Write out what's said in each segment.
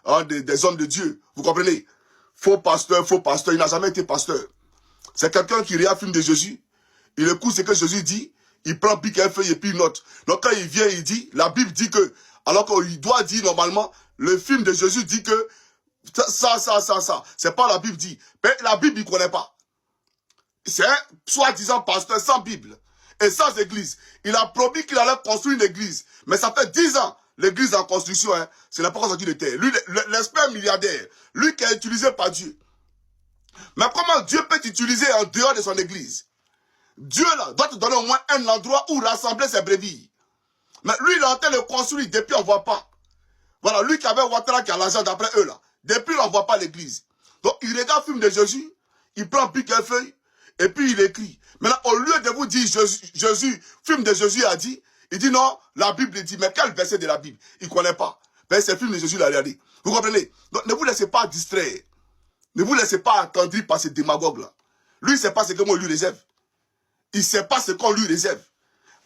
hein, des hommes de Dieu. Vous comprenez? Faux pasteur, il n'a jamais été pasteur. C'est quelqu'un qui regarde le film de Jésus, il écoute ce que Jésus dit, il prend pique un feuille et puis il note. Donc quand il vient, il dit, la Bible dit que, alors qu'il doit dire normalement, le film de Jésus dit que, ça. C'est pas la Bible dit. Mais la Bible, il ne connaît pas. C'est un soi-disant pasteur sans Bible et sans église. Il a promis qu'il allait construire une église. Mais ça fait 10 ans, l'église en construction, hein, c'est n'importe quoi sorti de terre. Lui, l'expert milliardaire, lui qui est utilisé par Dieu. Mais comment Dieu peut t'utiliser en dehors de son église? Dieu là doit te donner au moins un endroit où rassembler ses brebis. Mais lui, il est en train de construire, depuis on ne voit pas. Voilà, lui qui avait Ouattara qui a l'argent d'après eux là. Depuis on ne voit pas l'église. Donc il regarde le film de Jésus, il prend pique un feuille, et puis il écrit. Maintenant, au lieu de vous dire Jésus, film de Jésus a dit, il dit non, la Bible dit, mais quel verset de la Bible? Il ne connaît pas. Mais c'est le film de Jésus, il a regardé. Vous comprenez? Donc ne vous laissez pas distraire. Ne vous laissez pas attendrir par ces démagogues-là. Lui, il ne sait pas ce que moi lui réserve. Il ne sait pas ce qu'on lui réserve.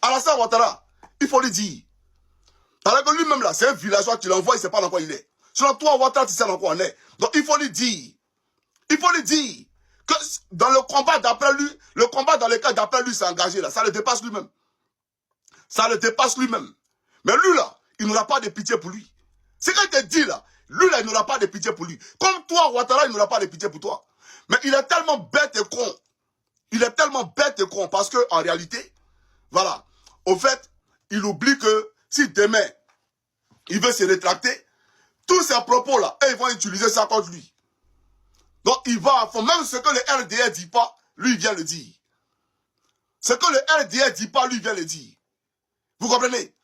Alassane Ouattara, il faut lui dire. Parce que lui-même là, c'est un villageois, tu l'envoies, il ne sait pas dans quoi il est. Selon toi, Ouattara, tu sais dans quoi on est. Donc il faut lui dire. Il faut lui dire que dans le combat d'après lui, le combat dans lequel d'après lui s'est engagé là, ça le dépasse lui-même. Ça le dépasse lui-même. Mais lui là, il n'aura pas de pitié pour lui. Ce qu'il te dit là, lui là, il n'aura pas de pitié pour lui. Comme toi, Ouattara, il n'aura pas de pitié pour toi. Mais il est tellement bête et con. Il est tellement bête et con parce que en réalité, voilà, au fait, il oublie que si demain, il veut se rétracter, tous ces propos-là, ils vont utiliser ça contre lui. Donc il va à fond. Même ce que le RDR ne dit pas, lui il vient le dire. Ce que le RDR ne dit pas, lui il vient le dire. Vous comprenez?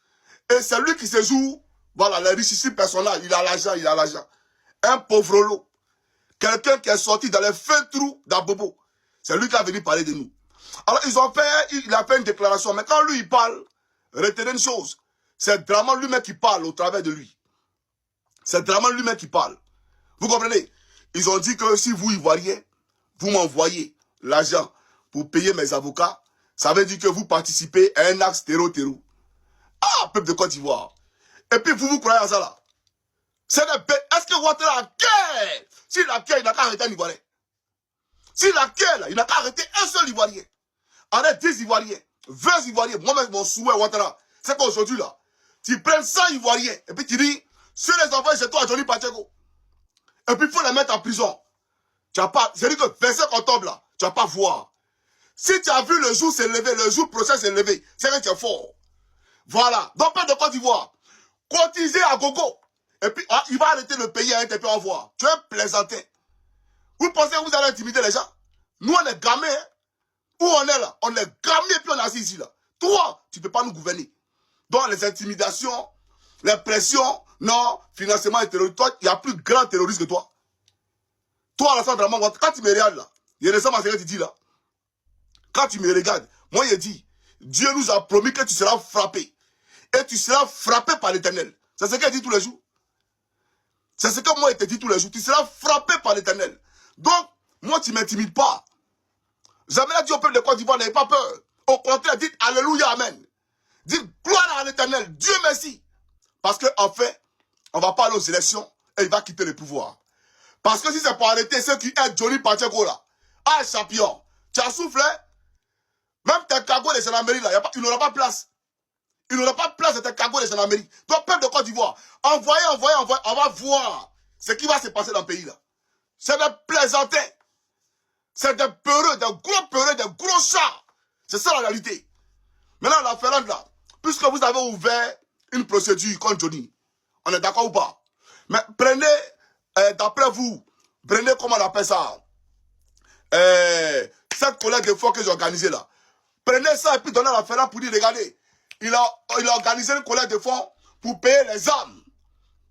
Et c'est lui qui se joue, voilà, les richissimes personnages, il a l'argent. Un pauvre lot. Quelqu'un qui est sorti dans les fins trous d'Abobo. C'est lui qui a venu parler de nous. Alors il a fait une déclaration, mais quand lui il parle, retenez une chose, c'est Draman lui-même qui parle au travers de lui. C'est Draman lui-même qui parle. Vous comprenez? Ils ont dit que si vous, Ivoiriens, vous m'envoyez l'argent pour payer mes avocats, ça veut dire que vous participez à un axe terreau. Ah, peuple de Côte d'Ivoire. Et puis vous croyez à ça là? Est-ce que Ouattara a guerre? S'il a guerre, il n'a qu'à arrêter un Ivoirien. S'il a guerre là, il n'a qu'à arrêter un seul Ivoirien. Arrête 10 Ivoiriens, 20 Ivoiriens. Moi-même, mon souhait, Ouattara, c'est qu'aujourd'hui là, tu prends 100 Ivoiriens et puis tu dis, sur les envois chez toi, Johnny Pacheco. Et puis il faut les mettre en prison. Tu n'as pas, c'est-à-dire que 25 octobre là, tu vas pas voir. Si tu as vu le jour s'est levé, le jour procès s'est levé, c'est que tu es fort. Voilà. Donc, peuple de Côte d'Ivoire, cotisez à gogo. Et puis, il va arrêter le pays à un TP en voir. Tu es plaisantin. Vous pensez que vous allez intimider les gens? Nous, on est gamés. Hein? Où on est là? On est gamés puis on est assis ici là. Toi, tu ne peux pas nous gouverner. Donc, les intimidations, les pressions, non, financement et terrorisme. Toi, il y a plus grand terroriste que toi. Toi, Alassane Dramane, quand tu me regardes là, il ressemble à ce que tu dis là. Quand tu me regardes, moi, il dit, Dieu nous a promis que tu seras frappé. Et tu seras frappé par l'Éternel. C'est ce qu'il dit tous les jours. C'est ce que moi, il te dit tous les jours. Tu seras frappé par l'Éternel. Donc, moi, tu ne m'intimides pas. Jamais dit au peuple de Côte d'Ivoire, n'ayez pas peur. Au contraire, dites Alléluia, Amen. Dites gloire à l'Éternel. Dieu merci. Parce qu'en fait, on ne va pas aller aux élections et il va quitter le pouvoir. Parce que si c'est pour arrêter ceux qui aident Johnny Pacheco là, ah, champion, tu as soufflé, même tes cagots de gendarmerie là, il n'aura pas place. Il n'aura pas place de tes cagots de gendarmerie. Donc, peuple de Côte d'Ivoire, envoyez, on va voir ce qui va se passer dans le pays là. C'est des plaisantins. C'est des peureux, des gros chats. C'est ça la réalité. Maintenant, la Finlande là, puisque vous avez ouvert une procédure contre Johnny, on est d'accord ou pas? Mais prenez, d'après vous, prenez comment on appelle ça, cette collecte de fonds que j'ai organisée là. Prenez ça et puis donnez à la Finlande pour dire, regardez, il a organisé une collecte de fonds pour payer les armes,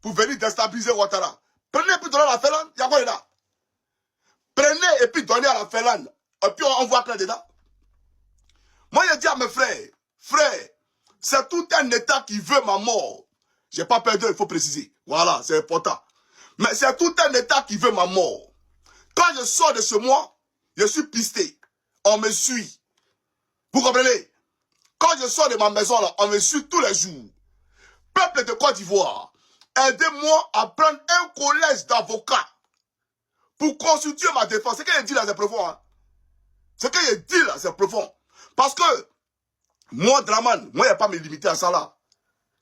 pour venir déstabiliser Ouattara. Prenez et puis donnez à la Finlande, il y a quoi dedans? Prenez et puis donnez à la Finlande, et puis on voit clair dedans. Moi, je dis à mes frères, c'est tout un État qui veut ma mort. J'ai pas peur d'eux, il faut préciser. Voilà, c'est important. Mais c'est tout un État qui veut ma mort. Quand je sors de ce mois, je suis pisté. On me suit. Vous comprenez? Quand je sors de ma maison, là, on me suit tous les jours. Peuple de Côte d'Ivoire, aidez-moi à prendre un collège d'avocats pour constituer ma défense. Ce qu'il dit là, c'est profond. Hein? Ce qu'il dit là, c'est profond. Parce que, moi, Draman, moi, il n'y a pas à me limiter à ça là.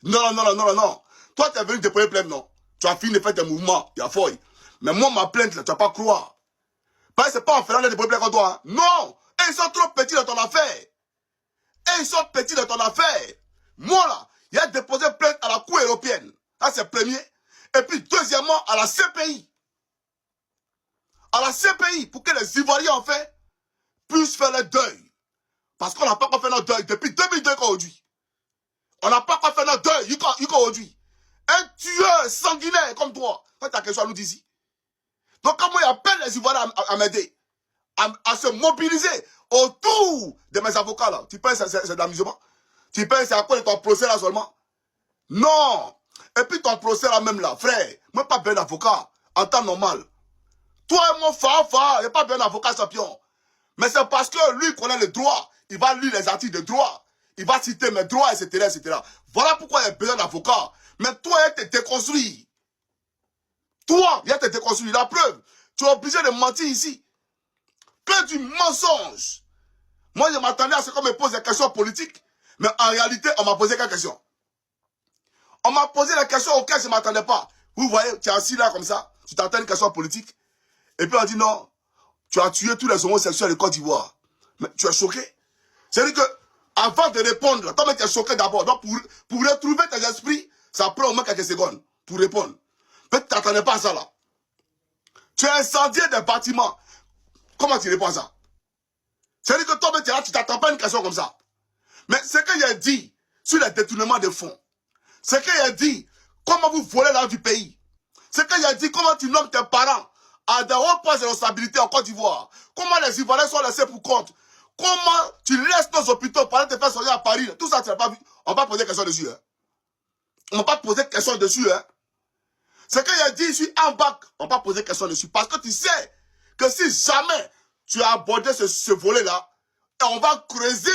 Non, non, non, non, non, non. Toi, tu es venu déposer plainte, non. Tu as fini de faire tes mouvements, il y a folie. Mais moi, ma plainte, là, tu vas pas croire. Parce que c'est pas en faisant de déposer plainte comme toi. Hein. Non! Et ils sont trop petits dans ton affaire. Et ils sont petits dans ton affaire. Moi, là, il a déposé plainte à la Cour européenne. Ça, c'est premier. Et puis, deuxièmement, à la CPI. À la CPI, pour que les Ivoiriens, en fait, puissent faire le deuil. Parce qu'on n'a pas fait notre deuil depuis 2002 aujourd'hui. On n'a pas fait notre deuil jusqu'à aujourd'hui. Un tueur sanguinaire comme toi. C'est ta question à nous d'ici. Donc, comment il appelle les Ivoiriens à m'aider, à se mobiliser autour de mes avocats là. Tu penses que c'est de l'amusement? Tu penses que c'est à cause de ton procès là seulement? Non. Et puis ton procès là même là, frère, moi pas bien d'avocat, en temps normal. Toi et moi, il n'y a pas bien d'avocat champion. Mais c'est parce que lui connaît le droit. Il va lire les articles de droit. Il va citer mes droits, etc., etc. Voilà pourquoi il y a besoin d'avocat. Mais toi, il t'es déconstruit. Toi, il t'es déconstruit. La preuve, tu es obligé de mentir ici. Que du mensonge. Moi, je m'attendais à ce qu'on me pose des questions politiques. Mais en réalité, on m'a posé quelques questions. On m'a posé des questions auxquelles je ne m'attendais pas. Vous voyez, tu es assis là comme ça. Tu t'attends à une question politique. Et puis on dit non. Tu as tué tous les homosexuels de Côte d'Ivoire. Mais tu es choqué. C'est-à-dire que, avant de répondre, toi, tu es choqué d'abord. Donc, pour retrouver tes esprits, ça prend au moins quelques secondes pour répondre. Mais tu ne t'attendais pas à ça, là. Tu as incendié des bâtiments. Comment tu réponds à ça? C'est-à-dire que toi, tu es là, tu ne t'attends pas à une question comme ça. Mais ce qu'il a dit sur les détournements de fonds, ce qu'il a dit, comment vous volez l'argent du pays, ce qu'il a dit, comment tu nommes tes parents à des hauts postes de responsabilité en Côte d'Ivoire, comment les Ivoiriens sont laissés pour compte, comment tu laisses nos hôpitaux pour aller te faire soigner à Paris, tout ça, tu n'as pas vu. On va poser question dessus. Hein. On va pas poser question dessus. Hein. Ce qu'il a dit sur un bac, on va pas poser question dessus. Parce que tu sais que si jamais tu as abordé ce volet-là, on va creuser,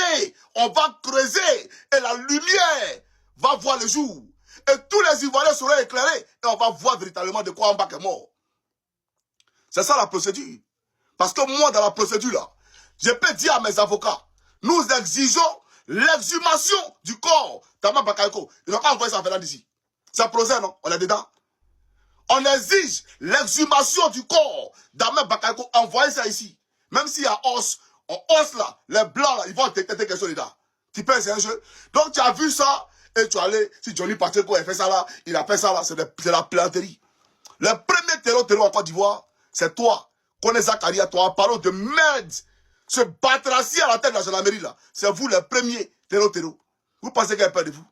et la lumière va voir le jour. Et tous les Ivoiriens seront éclairés, et on va voir véritablement de quoi un bac est mort. C'est ça la procédure. Parce que moi, dans la procédure là, je peux dire à mes avocats, nous exigeons l'exhumation du corps d'Ama Bakayoko. Ils n'ont pas envoyé ça en venant d'ici. C'est un procès, non? On est dedans. On exige l'exhumation du corps d'Ama Bakayoko. Envoyez ça ici. Même s'il y a os, on os là, les blancs là, ils vont détecter quelque chose dedans. Tu penses c'est un jeu? Donc tu as vu ça, et tu allais, si Johnny Pacheco a fait ça là, il a fait ça là, c'est de la planterie. Le premier terreau en Côte d'Ivoire, c'est toi. Connais Zakaria, toi, parole de merde. Ce batracier à la tête de la gendarmerie là, c'est vous le premier terreau. Vous pensez qu'il y a peur de vous?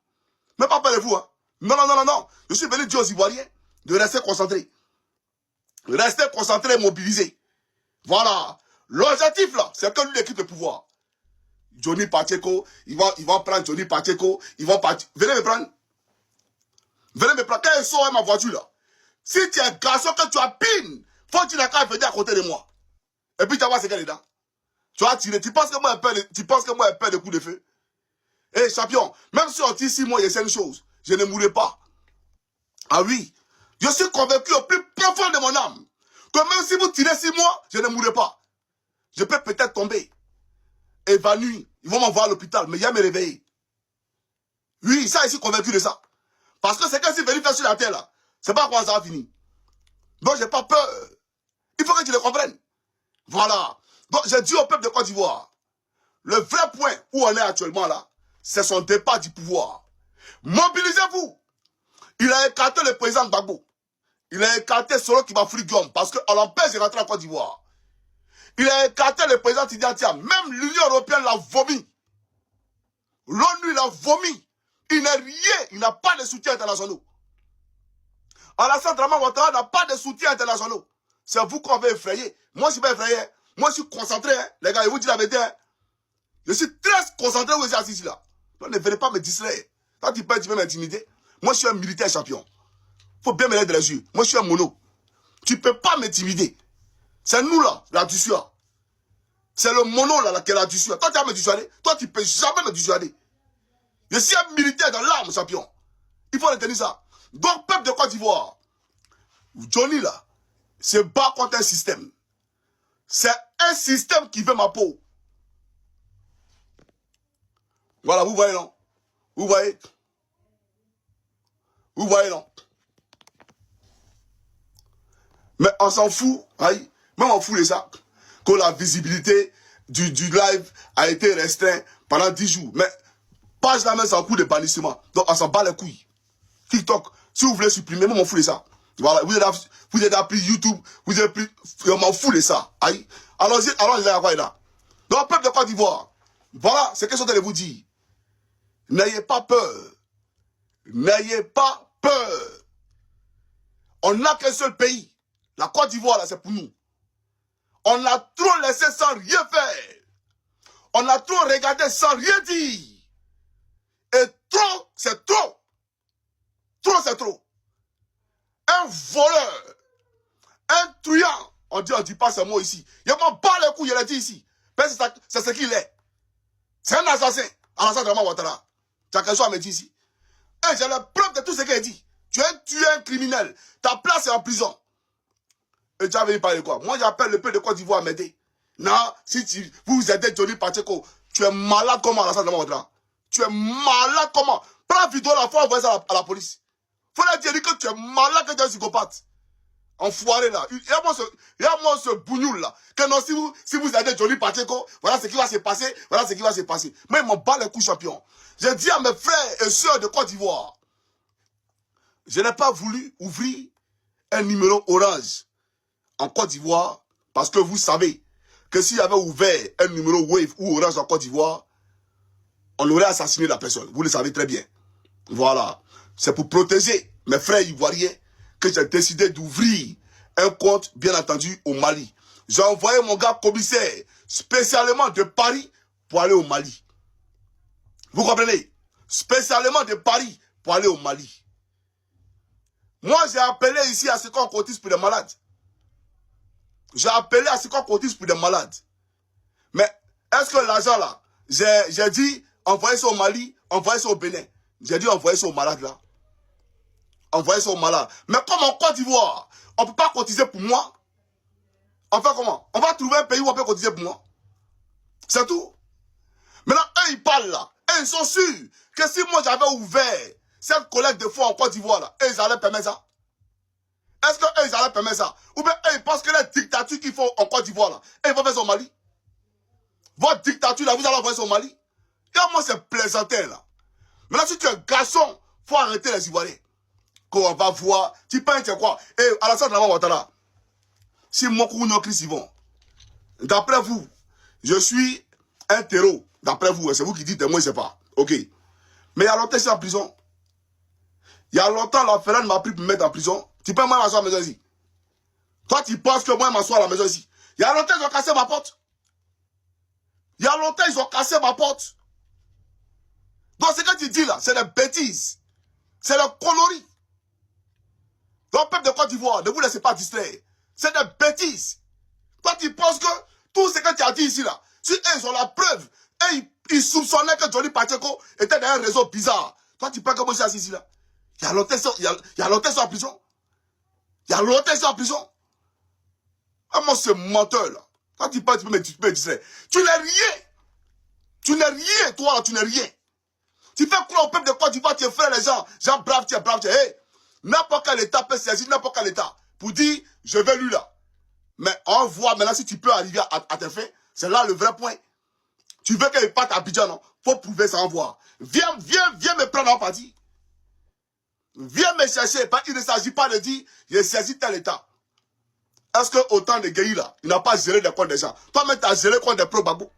Mais pas peur de vous, hein? Non, non, non, non, non. Je suis venu dire aux Ivoiriens de rester concentrés. Rester concentrés et mobilisés. Voilà. L'objectif là, c'est que lui équipe le pouvoir. Johnny Pacheco, ils vont prendre Johnny Pacheco, ils vont partir. Venez me prendre. Venez me prendre. Quand ils sont ma voiture là, si tu es un garçon que tu as pine, faut que tu n'as qu'à venir à côté de moi. Et puis tu vas voir ce qu'il y a dedans. Tu vas tirer. Tu penses que moi, j'ai peur de coups de feu? Eh, champion, même si on tire 6 mois, il y a une chose. Je ne mourrai pas. Ah oui. Je suis convaincu au plus profond de mon âme que même si vous tirez 6 mois, je ne mourrai pas. Je peux peut-être tomber, évanoui. Ils vont m'envoyer à l'hôpital, mais il va me réveiller. Oui, ça, je suis convaincu de ça. Parce que c'est que si venu faire sur la terre, là, c'est pas comment ça va finir. Donc, j'ai pas peur. Il faut que tu le comprennes. Voilà. Donc, j'ai dit au peuple de Côte d'Ivoire, le vrai point où on est actuellement là, c'est son départ du pouvoir. Mobilisez-vous. Il a écarté le président Gbagbo. Il a écarté Soro Kibafoury Guillaume parce qu'on l'empêche de rentrer en Côte d'Ivoire. Il a écarté le président Tidiane. Même l'Union européenne l'a vomi. L'ONU l'a vomi. Il n'est rien. Il n'a pas de soutien international. Alassane Dramane Ouattara n'a pas de soutien international. C'est vous qu'on veut effrayer. Moi, je ne suis pas effrayé. Moi, je suis concentré. Hein. Les gars, je vous dis la vérité. Hein. Je suis très concentré où je suis assis ici. Là. Donc, ne venez pas me distraire. Quand tu peux m'intimider. Moi, je suis un militaire champion. Il faut bien me l'aider les yeux. Moi, je suis un mono. Tu ne peux pas m'intimider. C'est nous, là, la dissuade. C'est le mono, là, qui est la dissuade. Toi, tu vas me dissuader. Toi, tu ne peux jamais me dissuader. Je suis un militaire dans l'arme, champion. Il faut retenir ça. Donc, peuple de Côte d'Ivoire, Johnny là, se bat contre un système. C'est un système qui veut ma peau. Voilà, vous voyez, non? Vous voyez? Vous voyez, non? Mais on s'en fout, aïe. Même on fout de ça. Que la visibilité du live a été restreinte pendant 10 jours. Mais page là même, c'est un coup de bannissement. Donc on s'en bat les couilles. TikTok, si vous voulez supprimer, moi, on m'en fout de ça. Voilà, vous êtes appris YouTube, vous êtes appris, on m'en fout de ça. Aïe. Allons-y, à quoi là. Donc, peuple de Côte d'Ivoire, voilà, c'est quelque chose de vous dire. N'ayez pas peur. N'ayez pas peur. On n'a qu'un seul pays. La Côte d'Ivoire, là, c'est pour nous. On a trop laissé sans rien faire. On a trop regardé sans rien dire. Et trop, c'est trop. Trop, c'est trop. Un voleur, un truand, on dit pas ce mot ici. Il m'en bat les couilles, je l'ai dit ici. C'est ce qu'il est. C'est un assassin. Alassane Dramane Ouattara. Tu as quelque chose à me dire ici. Et j'ai la preuve de tout ce qu'il a dit. Tu es un criminel. Ta place est en prison. Et tu as venu parler quoi? Moi, j'appelle le peuple de Côte d'Ivoire à m'aider. Non, si vous aidez Johnny Pacheco, tu es malade comment Alassane Dramane Ouattara? Tu es malade comment? Prends la vidéo là, faut envoyer ça à la police. Faut leur dire que tu es malade, que tu es un psychopathe. Enfoiré là. Il y a moi ce bougnoul là. Que non, si vous aidez Johnny Pacheco, voilà ce qui va se passer, voilà ce qui va se passer. Mais ils m'en bat les coups champions. J'ai dit à mes frères et sœurs de Côte d'Ivoire, je n'ai pas voulu ouvrir un numéro orange en Côte d'Ivoire parce que vous savez que s'il y avait ouvert un numéro Wave ou orange en Côte d'Ivoire, on aurait assassiné la personne. Vous le savez très bien. Voilà. C'est pour protéger mes frères ivoiriens que j'ai décidé d'ouvrir un compte, bien entendu, au Mali. J'ai envoyé mon gars commissaire spécialement de Paris pour aller au Mali. Vous comprenez? Spécialement de Paris pour aller au Mali. Moi, j'ai appelé ici à ce qu'on cotise pour des malades. J'ai appelé à ce qu'on cotise pour des malades. Mais est-ce que l'argent là, j'ai dit envoyer ça au Mali, envoyer ça au Bénin. J'ai dit envoyer ça aux malades là. Envoyer ça aux malades. Mais comme en Côte d'Ivoire, on ne peut pas cotiser pour moi. On fait comment? On va trouver un pays où on peut cotiser pour moi. C'est tout. Maintenant, eux, ils parlent là. Et ils sont sûrs que si moi j'avais ouvert cette collecte de fonds en Côte d'Ivoire là, ils allaient permettre ça. Est-ce qu'eux, ils allaient permettre ça? Ou bien eux, ils pensent que la dictature qu'ils font en Côte d'Ivoire là, ils vont faire ça au Mali. Votre dictature là, vous allez envoyer ça au Mali. Et moi, c'est plaisantin là. Maintenant, si tu es un garçon, il faut arrêter les Ivoiriens. Qu'on va voir. Tu penses que quoi? Et Alassane Dramane Ouattara, si moi, Chris Yvon, d'après vous, je suis un terreau. D'après vous, c'est vous qui dites, moi, je ne sais pas. Ok. Mais il y a longtemps, je suis en prison. Il y a longtemps, la Ferrand m'a pris pour me mettre en prison. Tu peux moi m'asseoir à la maison ici. Toi, tu penses que moi, je m'assois à la maison ici. Il y a longtemps, ils ont cassé ma porte. Il y a longtemps, ils ont cassé ma porte. Donc, ce que tu dis là, c'est des bêtises. C'est le coloris. Donc, peuple de Côte d'Ivoire, ne vous laissez pas distraire. C'est des bêtises. Toi, tu penses que tout ce que tu as dit ici là, si ils ont la preuve, et ils soupçonnaient que Johnny Pacheco était dans un réseau bizarre. Toi, tu penses que moi, je suis assis ici là. Il y a longtemps, il y a longtemps, en prison. Il y a longtemps, en prison. Ah, moi, ce menteur là. Toi, tu penses que tu peux me distraire. Tu n'es rien. Tu n'es rien, toi là, tu n'es rien. Tu fais croire au peuple de Côte d'Ivoire, tu es frère les gens. Gens braves, tu es brave, tu es. Hey, n'importe quel État peut saisir n'importe quel État pour dire, je vais lui là. Mais on voit maintenant si tu peux arriver à tes fins. C'est là le vrai point. Tu veux qu'il parte à Abidjan, non? Faut prouver ça en voir. Viens me prendre en partie. Viens me chercher. Il ne s'agit pas de dire, j'ai saisi tel État. Est-ce que autant de guéris là, il n'a pas géré les comptes des gens? Toi-même, tu as géré les comptes des pro-Gbagbo.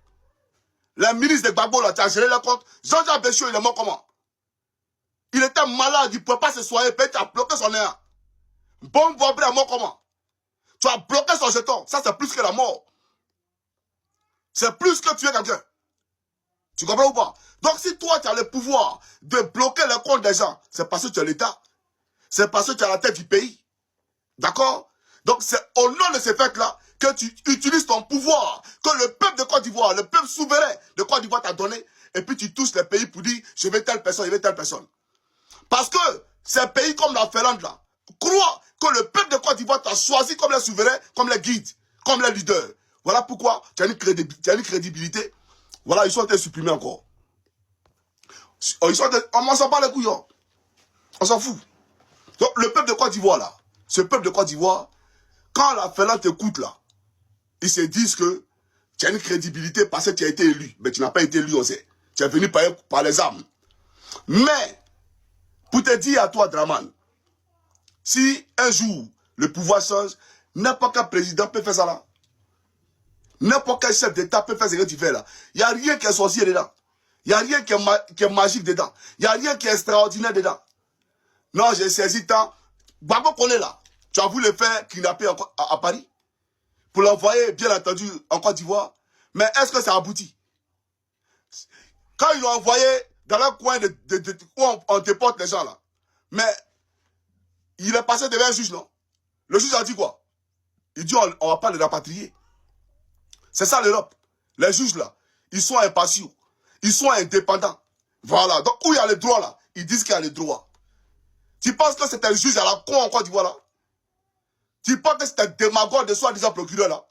Les ministres de Gbagbo là, tu as géré les comptes. Jean-Jacques Béchot, il est mort comment? Il était malade, il ne pouvait pas se soigner, puis tu as bloqué son nez. Bon Bobré est mort comment? Tu as bloqué son jeton. Ça, c'est plus que la mort. C'est plus que tuer quelqu'un. Tu comprends ou pas? Donc, si toi, tu as le pouvoir de bloquer les comptes des gens, c'est parce que tu es l'État. C'est parce que tu as la tête du pays. D'accord? Donc, c'est au nom de ces faits-là que tu utilises ton pouvoir, que le peuple de Côte d'Ivoire, le peuple souverain de Côte d'Ivoire t'a donné, et puis tu touches les pays pour dire, je vais telle personne, je vais telle personne. Parce que ces pays comme la Finlande là, croient que le peuple de Côte d'Ivoire t'a choisi comme les souverains, comme les guides, comme les leaders. Voilà pourquoi tu as une crédibilité. Voilà, ils sont été supprimés encore. On s'en bat les couillons. On s'en fout. Donc le peuple de Côte d'Ivoire là, ce peuple de Côte d'Ivoire, quand la Finlande t'écoute là, ils se disent que tu as une crédibilité parce que tu as été élu. Mais tu n'as pas été élu, on sait. Tu es venu par les armes. Mais, pour te dire à toi, Draman, si un jour le pouvoir change, n'importe quel président peut faire ça là. N'importe quel chef d'État peut faire ce que tu fais là. Il n'y a rien qui est sorcier dedans. Il n'y a rien qui est magique dedans. Il n'y a rien qui est extraordinaire dedans. Non, j'ai saisi tant. Babo connaît là. Tu as voulu le faire kidnapper à Paris pour l'envoyer, bien entendu, en Côte d'Ivoire. Mais est-ce que ça aboutit? Quand ils l'ont envoyé dans le coin où on déporte les gens là, mais il est passé devant un juge, non? Le juge a dit quoi? Il dit on ne va pas les rapatrier. C'est ça l'Europe. Les juges là, ils sont impartiaux. Ils sont indépendants. Voilà. Donc où il y a les droits là, ils disent qu'il y a les droits. Tu penses que c'est un juge à la con en Côte d'Ivoire là? Tu penses que c'est un démagogue de soi-disant procureur là?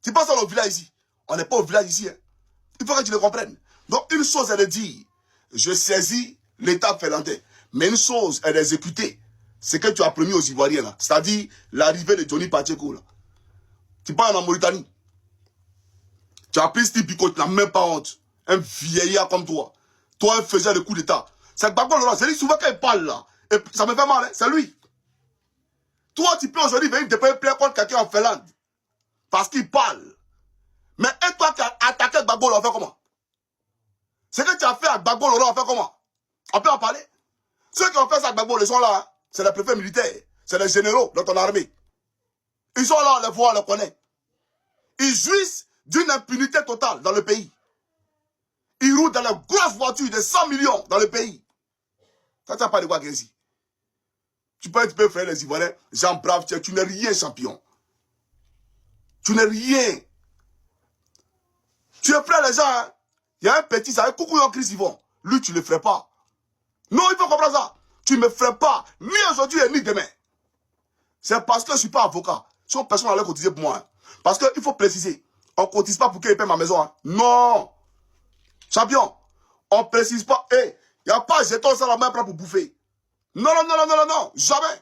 Tu penses au village ici? On n'est pas au village ici. Hein? Il faut que tu le comprennes. Donc une chose est de dire, je saisis l'État finlandais. Mais une chose est d'exécuter ce que tu as promis aux Ivoiriens là. C'est-à-dire l'arrivée de Johnny Pacheco là. Tu parles en Mauritanie. Tu as pris ce type, tu n'as même pas honte. Un vieillard comme toi. Toi, un faiseur de coup d'État. C'est Gbagbo Laurent. C'est lui souvent qu'il parle là. Et ça me fait mal, hein? C'est lui. Toi, tu peux aujourd'hui venir te plaindre contre quelqu'un en Finlande. Parce qu'il parle. Mais et toi qui as attaqué Gbagbo Laurent, on fait comment? Ce que tu as fait à Gbagbo Laurent, on fait comment? On peut en parler? Ceux qui ont fait ça à Gbagbo, ils sont là. Hein? C'est les préfets militaires. C'est les généraux dans ton armée. Ils sont là, on les voit, on les connaît. Ils jouissent d'une impunité totale dans le pays. Ils roulent dans les grosses voitures de 100 millions dans le pays. Ça, tu n'as pas de quoi ici. Tu peux faire les Ivoiriens, Jean Brave, tu n'es rien, champion. Tu n'es rien. Tu es frère les gens, hein. Il y a un petit, ça, un coucou en crise, Yvon. Lui, tu ne le ferais pas. Non, il faut comprendre ça. Tu ne me ferais pas, ni aujourd'hui ni demain. C'est parce que je ne suis pas avocat. Si personne n'allait cotiser pour moi. Hein. Parce qu'il faut préciser. On ne cotise pas pour qu'il paie ma maison. Hein. Non. Champion. On ne précise pas. Hey, il n'y a pas jeton ça la main pour bouffer. Non, non, non, non, non, non, non. Jamais.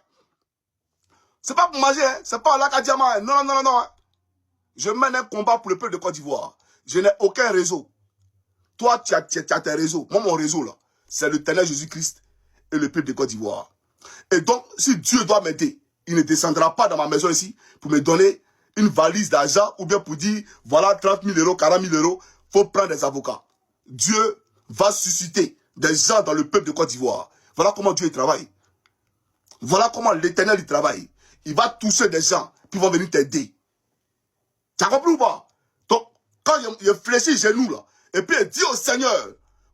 C'est pas pour manger. Hein. C'est pas un lac à diamant. Hein. Non, non, non, non, non. Hein. Je mène un combat pour le peuple de Côte d'Ivoire. Je n'ai aucun réseau. Toi, tu as tes réseaux. Moi, mon réseau, là, c'est le Ténèbre Jésus-Christ et le peuple de Côte d'Ivoire. Et donc, si Dieu doit m'aider, il ne descendra pas dans ma maison ici pour me donner une valise d'argent ou bien pour dire, voilà 30 000 euros, 40 000 euros, il faut prendre des avocats. Dieu va susciter des gens dans le peuple de Côte d'Ivoire. Voilà comment Dieu travaille. Voilà comment l'Éternel il travaille. Il va toucher des gens, puis ils vont venir t'aider. Tu as compris ou pas? Donc, quand il fléchit chez nous, là, et puis il dit au Seigneur,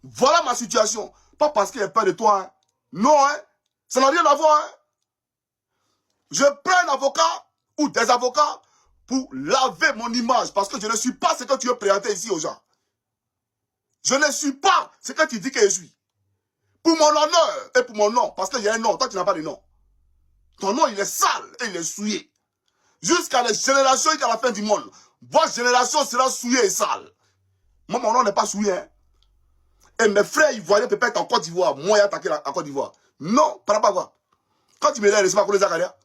voilà ma situation. Pas parce qu'il a peur de toi. Hein. Non, hein. Ça n'a rien à voir. Hein. Je prends un avocat ou des avocats pour laver mon image. Parce que je ne suis pas ce que tu veux présenter ici aux gens. Je ne suis pas ce que tu dis que je suis. Pour mon honneur et pour mon nom. Parce qu'il y a un nom. Toi, tu n'as pas de nom. Ton nom, il est sale et il est souillé. Jusqu'à les générations et à la fin du monde. Votre génération sera souillée et sale. Moi, mon nom n'est pas souillé. Hein. Et mes frères ivoiriens peuvent être en Côte d'Ivoire. Moi, j'ai attaqué en Côte d'Ivoire. Non, par rapport à quoi? Quand tu me regardes, c'est pas Zakaria.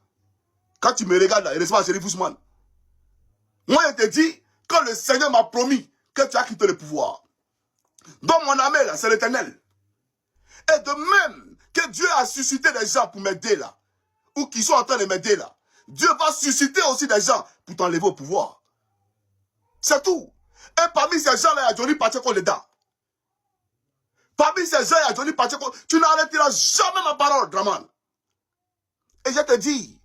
Quand tu me regardes, là, il pas Chérif Ousmane. Moi, je te dis que le Seigneur m'a promis que tu as quitté le pouvoir. Donc, mon armée, là, c'est l'Éternel. Et de même que Dieu a suscité des gens pour m'aider, là, ou qui sont en train de m'aider, là, Dieu va susciter aussi des gens pour t'enlever au pouvoir. C'est tout. Et parmi ces gens-là, il y a Johnny Pacheco dedans. Parmi ces gens, il y a Johnny Pacheco. Tu n'arrêteras jamais ma parole, Draman. Et je te dis,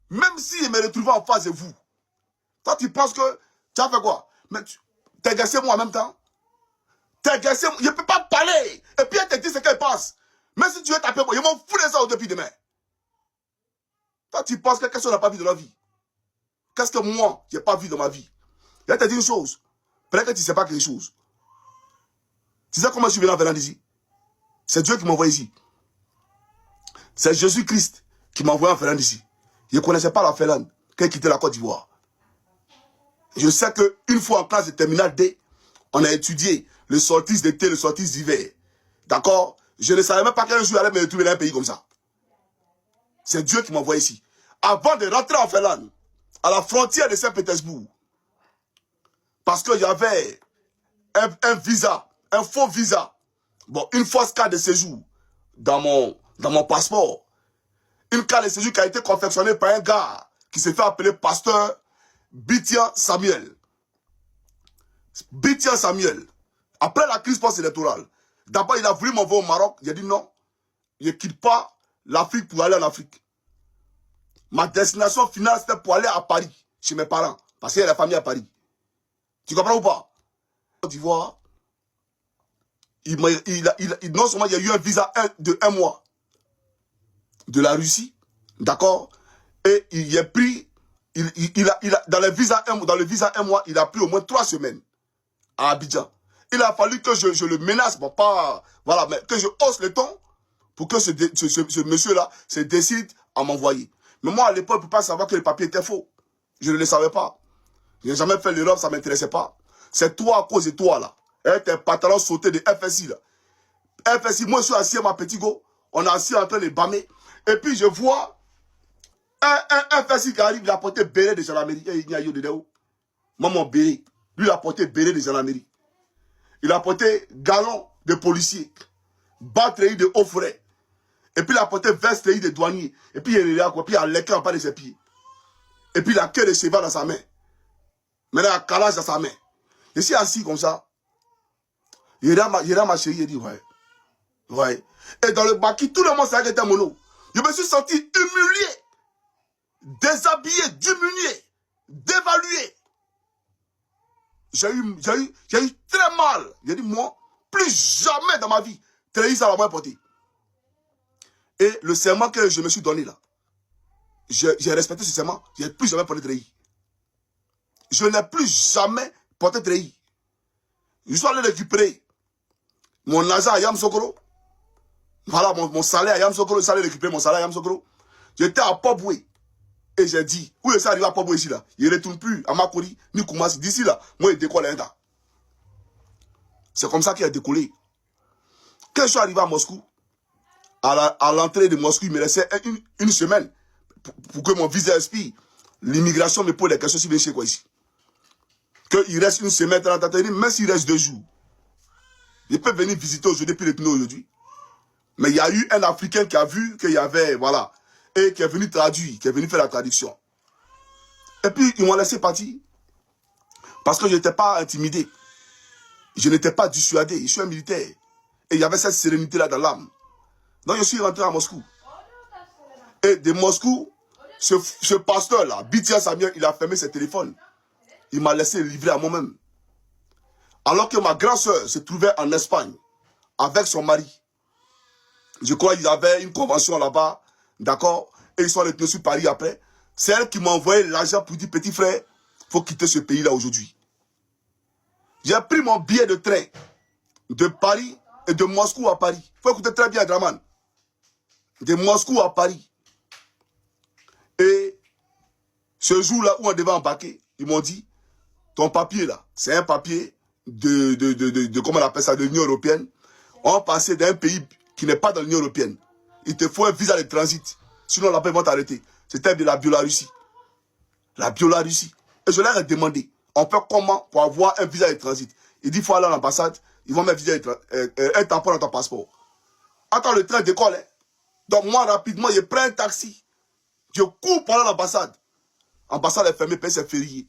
même si je me retrouve en face de vous, toi tu penses que tu as fait quoi? Mais t'es gassé moi en même temps. T'es gassé, je ne peux pas parler. Et puis elle te dit ce qu'elle pense. Même si tu veux taper moi, ils m'en foutent de ça depuis demain. Toi tu penses que qu'est-ce qu'on n'a pas vu de la vie? Qu'est-ce que moi, je n'ai pas vu dans ma vie? Je te dis une chose. Peut-être que tu ne sais pas quelque chose. Tu sais comment je suis venu en venant d'ici? C'est Dieu qui m'a envoyé ici. C'est Jésus-Christ qui m'a envoyé en Finlande ici. Je ne connaissais pas la Finlande quand j'ai quitté la Côte d'Ivoire. Je sais qu'une fois en classe de terminale D, on a étudié le sorties d'été, le sorties d'hiver. D'accord? Je ne savais même pas qu'un jour j'allais me retrouver dans un pays comme ça. C'est Dieu qui m'a envoyé ici. Avant de rentrer en Finlande, à la frontière de Saint-Pétersbourg, parce qu'il y avait un visa, un faux visa, bon, une fausse carte de séjour dans mon passeport. Une carte de séjour qui a été confectionnée par un gars qui s'est fait appeler pasteur Bitian Samuel. Bitian Samuel. Après la crise post-électorale, d'abord il a voulu m'envoyer au Maroc. J'ai dit non, je ne quitte pas l'Afrique pour aller en Afrique. Ma destination finale, c'était pour aller à Paris, chez mes parents. Parce qu'il y a la famille à Paris. Tu comprends ou pas? Côte d'Ivoire, non seulement il y a eu un visa de 1 mois de la Russie, d'accord? Et il a pris, dans le visa 1 mois, il a pris au moins 3 semaines à Abidjan. Il a fallu que je le menace, bon pas, voilà, mais que je hausse le ton pour que ce monsieur-là se décide à m'envoyer. Mais moi, à l'époque, je ne peux pas savoir que le papier était faux. Je ne le savais pas. Je n'ai jamais fait l'Europe, ça ne m'intéressait pas. C'est toi à cause de toi, là. Et tes pantalons sautés de FSI, là. FSI, moi, je suis assis à ma petit go. On est assis en train de bâmer. Et puis, je vois un FSI qui arrive, il a porté béret de gendarmerie. Et il y a eu de où? Moi, mon béret. Lui, il a porté béret de gendarmerie. Il a porté galon de policier. Batterie de haut forêt. Et puis, il a porté veste de douanier. Et puis, il a léqué en bas de ses pieds. Et puis, il a queue de cheval dans sa main. Maintenant, il a calage dans sa main. Je suis assis comme ça. Il a ma chérie, il dit, ouais. Ouais. Et dans le baki, tout le monde savait que c'était mono. Je me suis senti humilié, déshabillé, diminué, dévalué. J'ai eu très mal. J'ai dit, moi, plus jamais dans ma vie, trahir ça va m'être porté. Et le serment que je me suis donné là, j'ai respecté ce serment, je n'ai plus jamais porté trahir. Je n'ai plus jamais porté trahir. Je suis allé récupérer mon argent à Yamsokoro. Voilà, mon salaire à Yamsokoro, je suis allé récupérer mon salaire à Yamsokoro. J'étais à Poboué. Et j'ai dit, où est-ce arrivé à Poboué ici là? Il ne retourne plus à Makori, ni Koumassi. D'ici là, moi, il décolle un gars. C'est comme ça qu'il a décollé. Quand je suis arrivé à Moscou, à l'entrée de Moscou, il me restait une semaine pour que mon visa expire. L'immigration me pose des questions si je viens chez quoi ici. Qu'il reste une semaine, même s'il reste 2 jours. Je peux venir visiter aujourd'hui puis retourner aujourd'hui. Mais il y a eu un Africain qui a vu qu'il y avait, voilà, et qui est venu traduire, qui est venu faire la traduction. Et puis, ils m'ont laissé partir. Parce que je n'étais pas intimidé. Je n'étais pas dissuadé. Je suis un militaire. Et il y avait cette sérénité-là dans l'âme. Donc, je suis rentré à Moscou. Et de Moscou, ce pasteur-là, Bitian Samuel, il a fermé ses téléphones. Il m'a laissé livrer à moi-même. Alors que ma grand-sœur se trouvait en Espagne avec son mari. Je crois qu'il y avait une convention là-bas, d'accord? Et ils sont retournés sur Paris après. C'est elle qui m'a envoyé l'argent pour dire, petit frère, il faut quitter ce pays-là aujourd'hui. J'ai pris mon billet de train de Paris et de Moscou à Paris. Il faut écouter très bien, Draman. De Moscou à Paris. Et ce jour-là où on devait embarquer, ils m'ont dit, ton papier là, c'est un papier de comment on appelle ça, de l'Union européenne. On passait d'un pays qui n'est pas dans l'Union européenne. Il te faut un visa de transit. Sinon, là-bas, ils vont t'arrêter. C'était de la Biélorussie. La Biélorussie. Et je leur ai demandé, on fait comment pour avoir un visa de transit? Il dit, il faut aller à l'ambassade, ils vont mettre un tampon dans ton passeport. Attends, le train décolle. Hein. Donc, moi, rapidement, je prends un taxi. Je cours pour aller à l'ambassade. L'ambassade est fermée, pays c'est férié.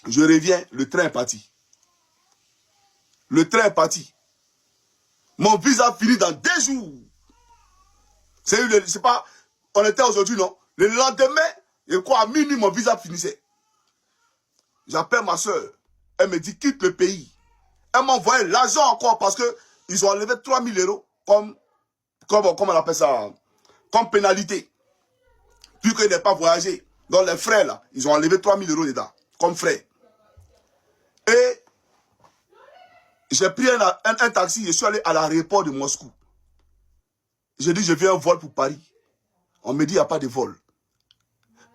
Je reviens, le train est parti. Le train est parti. Mon visa finit dans 2 jours. C'est pas, on était aujourd'hui, non. Le lendemain, je crois à minuit, mon visa finissait. J'appelle ma soeur. Elle me dit, quitte le pays. Elle m'a envoyé l'argent encore parce qu'ils ont enlevé 3 000 € comme on appelle ça, comme pénalité. Vu qu'il n'est pas voyagé. Donc les frais là, ils ont enlevé 3 000 € dedans, comme frais. Et j'ai pris un taxi, je suis allé à l'aéroport de Moscou. J'ai dit, je viens un vol pour Paris. On me dit, il n'y a pas de vol.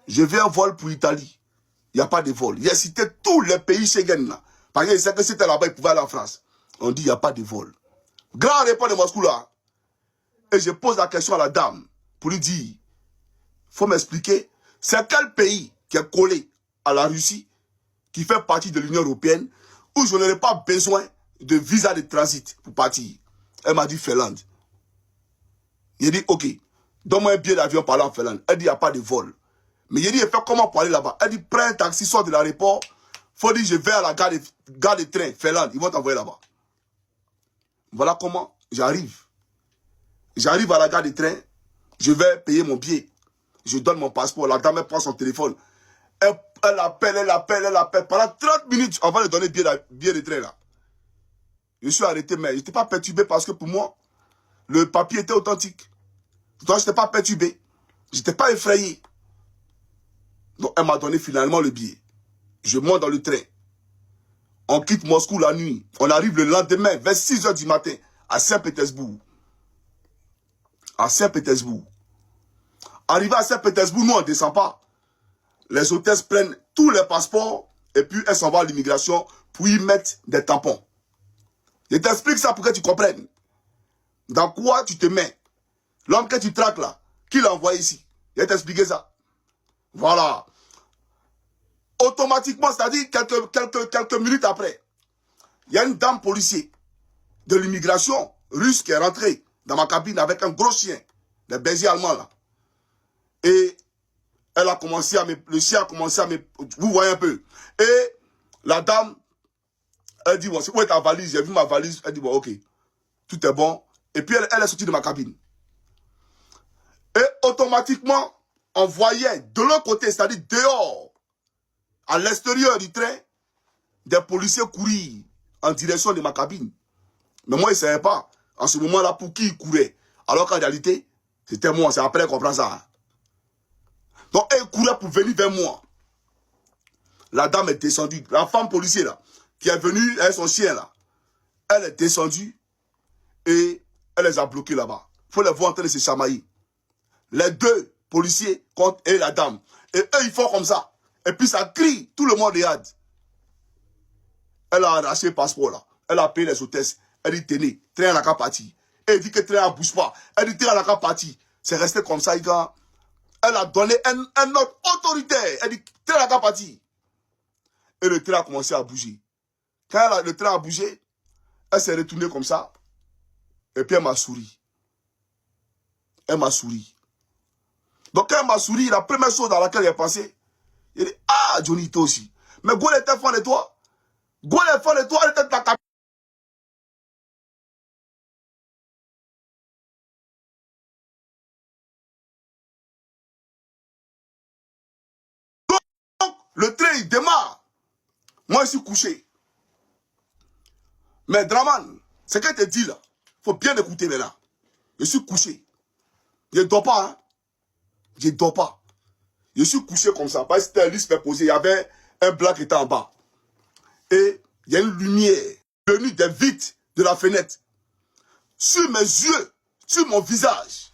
Je viens un vol pour Italie. Il n'y a pas de vol. Il a cité tous les pays Schengen là. Parce qu'il sait que c'était là-bas, il pouvait aller en France. On dit, il n'y a pas de vol. Grand répond de Moscou là. Et je pose la question à la dame pour lui dire, il faut m'expliquer, c'est quel pays qui est collé à la Russie, qui fait partie de l'Union européenne, où je n'aurai pas besoin de visa de transit pour partir. Elle m'a dit Finlande. Il dit, ok, donne-moi un billet d'avion pour aller en Finlande. Elle dit, il n'y a pas de vol. Mais il dit, fais comment pour aller là-bas? Elle dit, prends un taxi, sors de l'aéroport. Faut dire, je vais à la gare de train, Finlande. Ils vont t'envoyer là-bas. Voilà comment j'arrive. J'arrive à la gare de train. Je vais payer mon billet. Je donne mon passeport. La dame, elle prend son téléphone. Elle appelle. Pendant 30 minutes, on va lui donner le billet de train là. Je suis arrêté, mais je n'étais pas perturbé parce que pour moi, le papier était authentique. Donc, je n'étais pas perturbé. Je n'étais pas effrayé. Donc, elle m'a donné finalement le billet. Je monte dans le train. On quitte Moscou la nuit. On arrive le lendemain, vers 6 h du matin, à Saint-Pétersbourg. À Saint-Pétersbourg. Arrivé à Saint-Pétersbourg, nous, on ne descend pas. Les hôtesses prennent tous les passeports et puis elles s'en vont à l'immigration pour y mettre des tampons. Je t'explique ça pour que tu comprennes. Dans quoi tu te mets? L'homme que tu traques là, qui l'a envoyé ici? Je vais t'expliquer ça. Voilà. Automatiquement, c'est-à-dire quelques minutes après, il y a une dame policier de l'immigration russe qui est rentrée dans ma cabine avec un gros chien, des bergers allemands là. Et elle a commencé à le chien a commencé à me... Vous voyez un peu. Et la dame, elle dit, bon, où est ta valise? J'ai vu ma valise. Elle dit, bon, ok, tout est bon. Et puis elle est sortie de ma cabine. Et automatiquement, on voyait de l'autre côté, c'est-à-dire dehors, à l'extérieur du train, des policiers courir en direction de ma cabine. Mais moi, je ne savais pas, en ce moment-là, pour qui ils couraient. Alors qu'en réalité, c'était moi. C'est après qu'on comprend ça. Donc, elle courait pour venir vers moi. La dame est descendue. La femme policière, là, qui est venue avec son chien, là, elle est descendue et elle les a bloqués là-bas. Il faut les voir en train de se chamailler. Les deux policiers et la dame. Et eux, ils font comme ça. Et puis, ça crie. Tout le monde regarde. Elle a arraché le passeport, là. Elle a payé les hôtesses. Elle dit, tenez, train n'a qu'à partir. Elle dit que train ne bouge pas. Elle dit, train n'a qu'à partir. C'est resté comme ça, quand elle a donné un ordre autoritaire. Elle dit, train n'a qu'à partir. Et le train a commencé à bouger. Quand le train a bougé, elle s'est retournée comme ça. Et puis elle m'a souri. Elle m'a souri. Donc quand elle m'a souri, la première chose dans laquelle j'ai pensé, elle dit, ah, Johnny, toi aussi. Mais Gaulle était fan de toi. Gaulle est fan de toi, elle était ta capitale. Donc, le train, il démarre. Moi, je suis couché. Mais Draman, ce qu'elle te dit là, il faut bien écouter maintenant. Je suis couché. Je ne dors pas, hein. Je ne dors pas. Je suis couché comme ça. Parce que c'était un lit superposé. Il y avait un blanc qui était en bas. Et il y a une lumière venue des vitres de la fenêtre. Sur mes yeux, sur mon visage.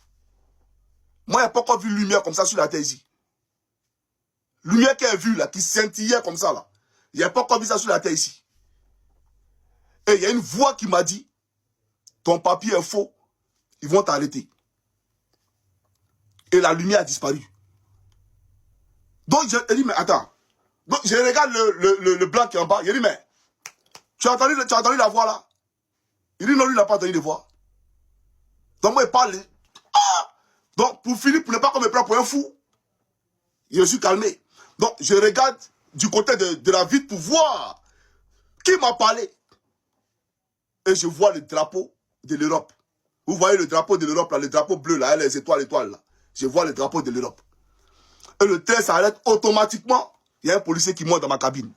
Moi, il n'y a pas encore vu lumière comme ça sur la terre ici. Lumière qu'elle a vue là, qui scintillait comme ça là. Il n'y a pas encore vu ça sur la terre ici. Et il y a une voix qui m'a dit, ton papier est faux, ils vont t'arrêter. Et la lumière a disparu. Donc, je dis, mais attends. Donc, je regarde le blanc qui est en bas. Je dis, mais, tu as entendu la voix là? Il dit, non, lui, il n'a pas entendu de voix. Donc, moi, il parle. Ah! Donc, pour finir, pour ne pas qu'on me prenne pour un fou, je suis calmé. Donc, je regarde du côté de la vitre pour voir qui m'a parlé. Et je vois le drapeau de l'Europe. Vous voyez le drapeau de l'Europe là, le drapeau bleu là, les étoiles là. Je vois le drapeau de l'Europe. Et le train s'arrête automatiquement. Il y a un policier qui monte dans ma cabine.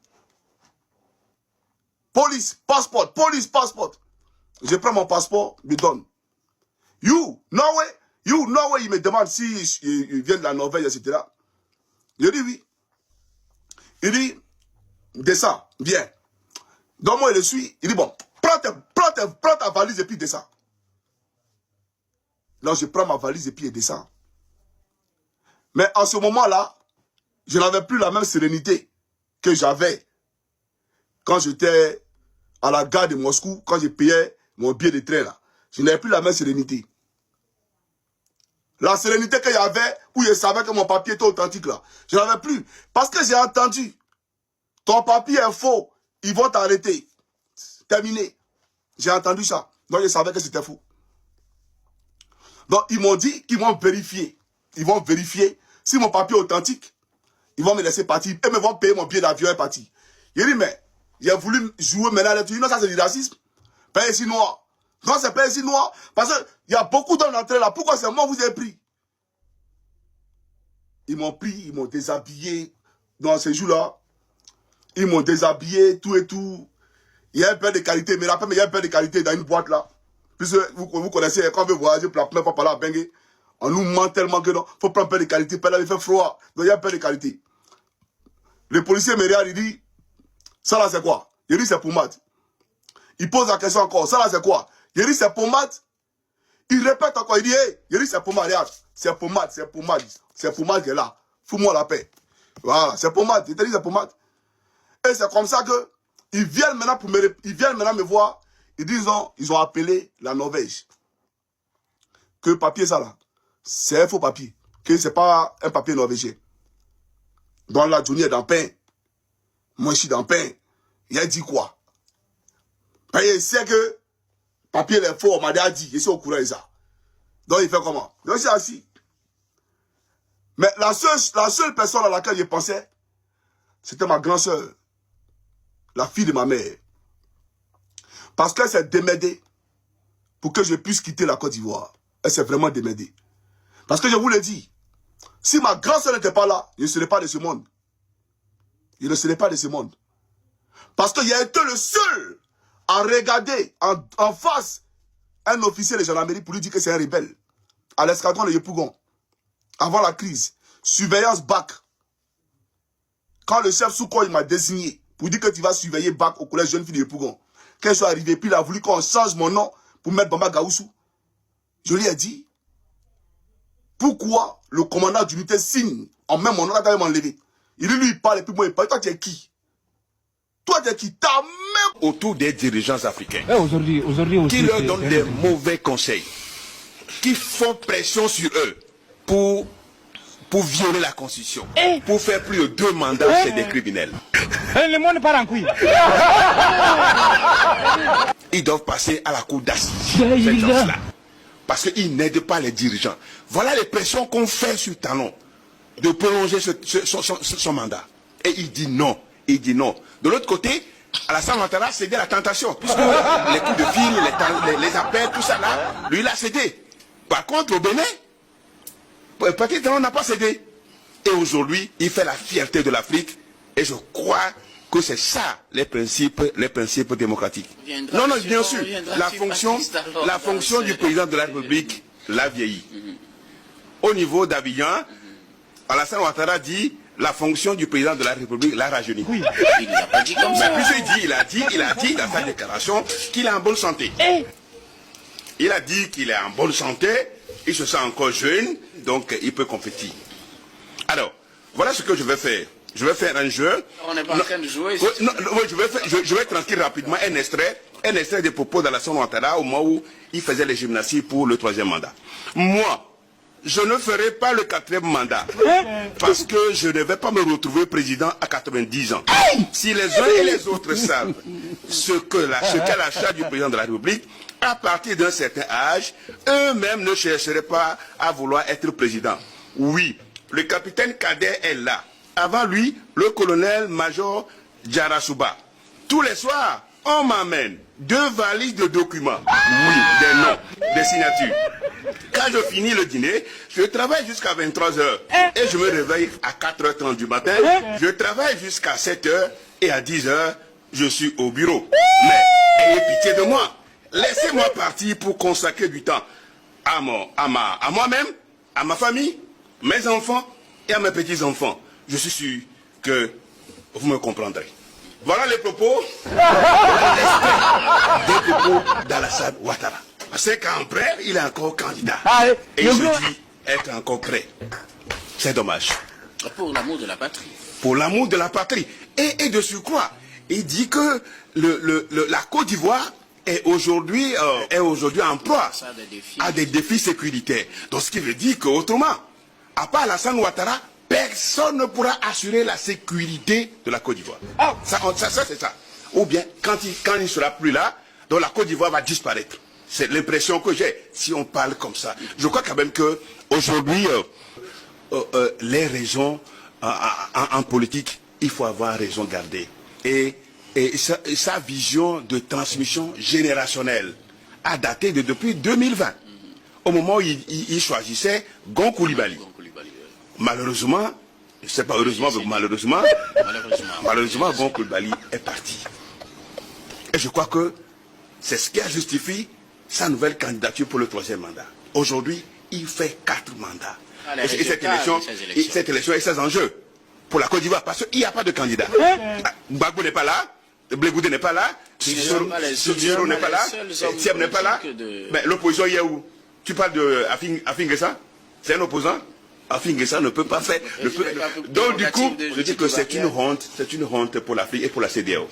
Police, passeport, police, passeport. Je prends mon passeport, je lui donne. You, Norway, il me demande si il vient de la Norvège, etc. Je dis oui. Il dit, descends, viens. Donc moi, je le suis. Il dit, bon, prends ta valise et puis descends. Donc je prends ma valise et puis je descends. Mais en ce moment-là, je n'avais plus la même sérénité que j'avais quand j'étais à la gare de Moscou, quand je payais mon billet de train là. Je n'avais plus la même sérénité. La sérénité qu'il y avait, où je savais que mon papier était authentique là, je n'avais plus. Parce que j'ai entendu, ton papier est faux, ils vont t'arrêter. Terminé. J'ai entendu ça. Donc je savais que c'était faux. Donc ils m'ont dit qu'ils vont vérifier. Ils vont vérifier si mon papier est authentique. Ils vont me laisser partir. Et me vont payer mon billet d'avion et partir. Il dit, mais il a voulu jouer maintenant. Non, ça c'est du racisme. Payer ici noir. Non, c'est payer ici noir. Parce qu'il y a beaucoup d'hommes d'entrée là. Pourquoi c'est moi vous avez pris? Ils m'ont pris, ils m'ont déshabillé dans ces jours-là. Ils m'ont déshabillé, tout et tout. Il y a un peu de qualité. Mais rappelez, il y a un peu de qualité dans une boîte là. Puisque vous connaissez, quand on veut voyager pour la première fois par là à Bengue, on nous ment tellement que non, il faut prendre un peu de qualité. Puis là, il fait froid. Donc il y a un peu de qualité. Le policier me regarde, il dit, ça là c'est quoi? Il dit, c'est pommade. Il pose la question encore, ça là c'est quoi? Il dit, c'est pommade. Il répète encore, il dit, hey, il dit, c'est pommade, regarde. C'est pommade, c'est pommade. C'est pommade qui est là. Fous-moi la paix. Voilà, c'est pommade. Il te dit, c'est pommade. Et c'est comme ça que, ils viennent maintenant me voir. Ils disent, ils ont appelé la Norvège. Que le papier, ça là, c'est un faux papier. Que c'est pas un papier norvégien. Dans la journée dans pain. Moi, je suis dans pain. Il a dit quoi? Parce qu'il sait que papier est faux, on m'a dit, je suis au courant de ça. Donc, il fait comment? Donc, c'est assis. Mais la seule personne à laquelle je pensais, c'était ma grande soeur. La fille de ma mère. Parce qu'elle s'est démerdée pour que je puisse quitter la Côte d'Ivoire. Elle s'est vraiment démerdée. Parce que je vous l'ai dit, si ma grande soeur n'était pas là, je ne serais pas de ce monde. Je ne serais pas de ce monde. Parce qu'il a été le seul à regarder en face un officier de gendarmerie pour lui dire que c'est un rebelle. À l'escadron de Yopougon. Avant la crise. Surveillance BAC. Quand le chef Souko m'a désigné pour dire que tu vas surveiller BAC au collège jeune fille de Yopougon. Quand je suis arrivé, puis il a voulu qu'on change mon nom pour mettre Bamba Gaoussou. Je lui ai dit, pourquoi le commandant d'unité signe en même mon nom là quand il m'a enlevé? Il lui, il parle et puis moi il parle. Toi tu es qui? Toi tu es qui? Ta même autour des dirigeants africains aujourd'hui aussi, qui leur donnent des mauvais conseils, qui font pression sur eux pour violer la constitution, pour faire plus de 2 mandats chez des criminels. Le monde part en couille. Ils doivent passer à la cour d'assises, ces gens-là, parce qu'ils n'aident pas les dirigeants. Voilà les pressions qu'on fait sur Talon de prolonger son mandat. Et il dit non. Il dit non. De l'autre côté, Alassane Ouattara cédait à la tentation, puisque les coups de fil, les appels, tout ça là, lui il a cédé. Par contre, au Bénin, Patrice Talon n'a pas cédé. Et aujourd'hui, il fait la fierté de l'Afrique. Et je crois que c'est ça les principes démocratiques. Non, bien sûr, la fonction du président de la République l'a vieilli. Au niveau d'Abidjan, Alassane Ouattara dit la fonction du président de la République l'a rajeuni. Oui. Il n'a pas dit comme ça. Mais puis il a dit dans sa déclaration qu'il est en bonne santé. Il a dit qu'il est en bonne santé, il se sent encore jeune, donc il peut compétir. Alors, voilà ce que je vais faire. Je vais faire un jeu. On n'est pas en train de jouer. Je vais tranquille rapidement un extrait des propos d'Alassane Ouattara au moment où il faisait les gymnastiques pour le 3e mandat. Moi, je ne ferai pas le 4e mandat parce que je ne vais pas me retrouver président à 90 ans. Si les uns et les autres savent ce qu'est la charte du président de la République, à partir d'un certain âge, eux-mêmes ne chercheraient pas à vouloir être président. Oui, le capitaine Kader est là. Avant lui, le colonel-major Djarasouba. Tous les soirs, on m'amène 2 valises de documents. Oui, des noms, des signatures. Quand je finis le dîner, je travaille jusqu'à 23h. Et je me réveille à 4h30 du matin. Je travaille jusqu'à 7h et à 10h, je suis au bureau. Mais ayez pitié de moi. Laissez-moi partir pour consacrer du temps à moi-même, à ma famille, mes enfants et à mes petits-enfants. Je suis sûr que vous me comprendrez. Voilà les propos, des propos d'Alassane Ouattara. 5 ans après, il est encore candidat. Ah, et il se dit être encore prêt. C'est dommage. Pour l'amour de la patrie. Pour l'amour de la patrie. Et de surcroît, il dit que la Côte d'Ivoire est aujourd'hui en proie à des défis sécuritaires. Donc ce qui veut dire qu'autrement, à part Alassane Ouattara, personne ne pourra assurer la sécurité de la Côte d'Ivoire. Ça c'est ça. Ou bien, quand il ne sera plus là, donc la Côte d'Ivoire va disparaître. C'est l'impression que j'ai, si on parle comme ça. Je crois quand même qu'aujourd'hui, les raisons en politique, il faut avoir raison gardée. Et sa vision de transmission générationnelle a daté depuis 2020. Au moment où il choisissait Gon Coulibaly. Malheureusement, je ne sais pas heureusement, mais malheureusement, Gon Coulibaly est parti. Et je crois que c'est ce qui a justifié sa nouvelle candidature pour le 3e mandat. Aujourd'hui, il fait 4 mandats. Et cette élection et ses enjeux pour la Côte d'Ivoire, parce qu'il n'y a pas de candidat. Gbagbo n'est pas là, Blé Goudé n'est pas là, Sissoko n'est pas là, Thiam n'est pas là. Mais l'opposition, il y a où? Tu parles de Afin Guessa? C'est un opposant? Afin Guessa ne peut pas faire. Donc du coup, je dis que c'est une honte pour l'Afrique et pour la CEDEAO.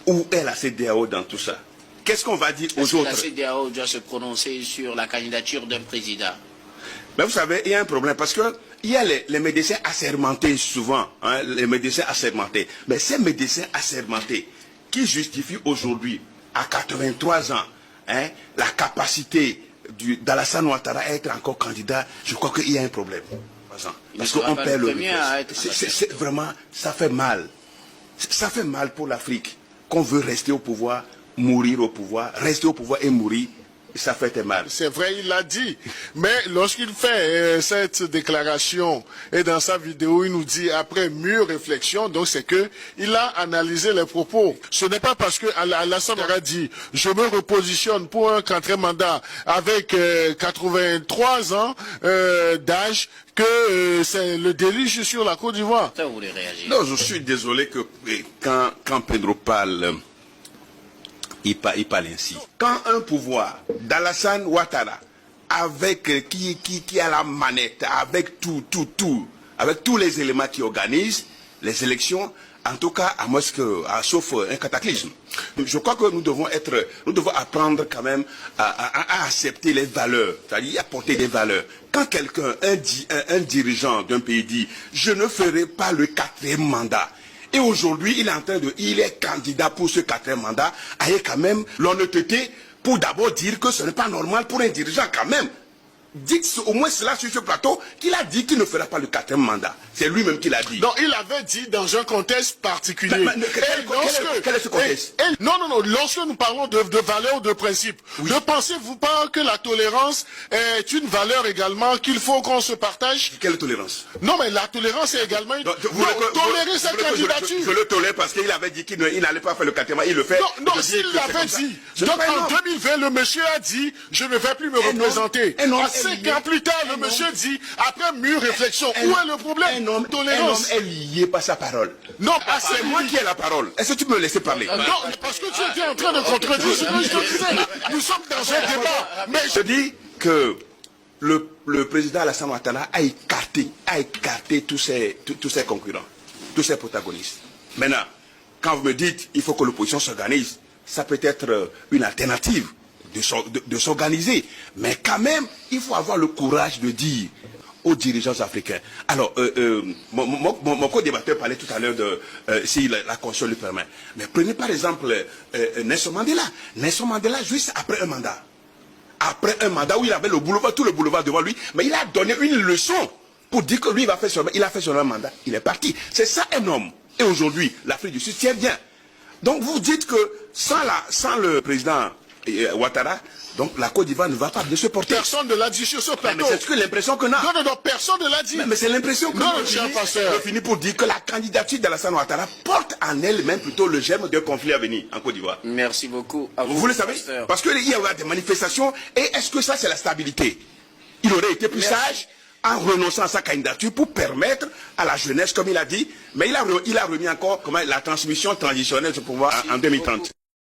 Où est la CEDEAO dans tout ça? Qu'est-ce qu'on va dire aux autres? La CEDEAO doit se prononcer sur la candidature d'un président. Mais vous savez, il y a un problème parce que il y a les médecins assermentés souvent, hein, les médecins assermentés. Mais ces médecins assermentés qui justifient aujourd'hui, à 83 ans, hein, la capacité d'Alassane Ouattara à être encore candidat, je crois qu'il y a un problème. Parce qu'on perd le c'est vraiment, ça fait mal. Ça fait mal pour l'Afrique qu'on veut rester au pouvoir, mourir au pouvoir, rester au pouvoir et mourir. Ça fait mal. C'est vrai, il l'a dit. Mais lorsqu'il fait cette déclaration et dans sa vidéo, il nous dit après mûre réflexion, donc c'est que il a analysé les propos. Ce n'est pas parce que Alassane Ouattara dit je me repositionne pour un 4e mandat avec 83 ans d'âge que c'est le déluge sur la Côte d'Ivoire. Ça, vous voulez réagir? Non, je suis désolé que quand Pedro parle, il parle ainsi. Quand un pouvoir d'Alassane Ouattara, avec qui a la manette, avec tout, avec tous les éléments qui organisent les élections, en tout cas, sauf un cataclysme. Je crois que nous devons apprendre quand même à accepter les valeurs, c'est-à-dire apporter des valeurs. Quand quelqu'un, un dirigeant d'un pays dit « je ne ferai pas le 4e mandat », et aujourd'hui, il est candidat pour ce 4e mandat, avec quand même l'honnêteté pour d'abord dire que ce n'est pas normal pour un dirigeant quand même. Dites au moins cela sur ce plateau, qu'il a dit qu'il ne fera pas le 4e mandat. C'est lui-même qui l'a dit. Non, il avait dit dans un contexte particulier. Quel est ce contexte? Non, lorsque nous parlons de valeurs ou de principes, oui. Ne pensez-vous pas que la tolérance est une valeur également qu'il faut qu'on se partage? Quelle tolérance? Non, mais la tolérance est également une... tolérer cette candidature. Je le tolère parce qu'il avait dit qu'il n'allait pas faire le 4e mandat, il le fait. Non, s'il l'avait dit. Donc en 2020, le monsieur a dit, je ne vais plus me représenter. 5 ans plus tard, le monsieur dit, après mûre réflexion, où est le problème? Tolérance. Un homme est lié par sa parole. Non, c'est moi qui ai la parole. Est-ce que tu peux me laisser parler? Non, parce que tu étais en train de contredire ce que je te disais. Nous sommes dans un débat. Mais je dis que le président Alassane Ouattara a écarté tous ses concurrents, tous ses protagonistes. Maintenant, quand vous me dites il faut que l'opposition s'organise, ça peut être une alternative de s'organiser. Mais quand même, il faut avoir le courage de dire aux dirigeants africains. Alors, mon co-débatteur parlait tout à l'heure de si la Constitution le permet. Mais prenez par exemple Nelson Mandela. Nelson Mandela, juste après un mandat. Après un mandat où il avait tout le boulevard devant lui, mais il a donné une leçon pour dire que lui, il a fait son mandat. Il est parti. C'est ça un homme. Et aujourd'hui, l'Afrique du Sud tient bien. Donc vous dites que sans le président Ouattara, donc la Côte d'Ivoire ne va pas bien se porter. Personne ne l'a dit sur ce plateau. Mais c'est que l'impression qu'on a. Non, personne ne l'a dit. Mais c'est l'impression que je finis pour dire que la candidature d'Alassane Ouattara porte en elle-même plutôt le germe d'un conflit à venir en Côte d'Ivoire. Merci beaucoup. À vous le savez? Parce qu'il y aura des manifestations. Et est-ce que ça c'est la stabilité? Il aurait été plus sage en renonçant à sa candidature pour permettre à la jeunesse, comme il a dit, mais il a remis encore la transmission transitionnelle de pouvoir en 2030.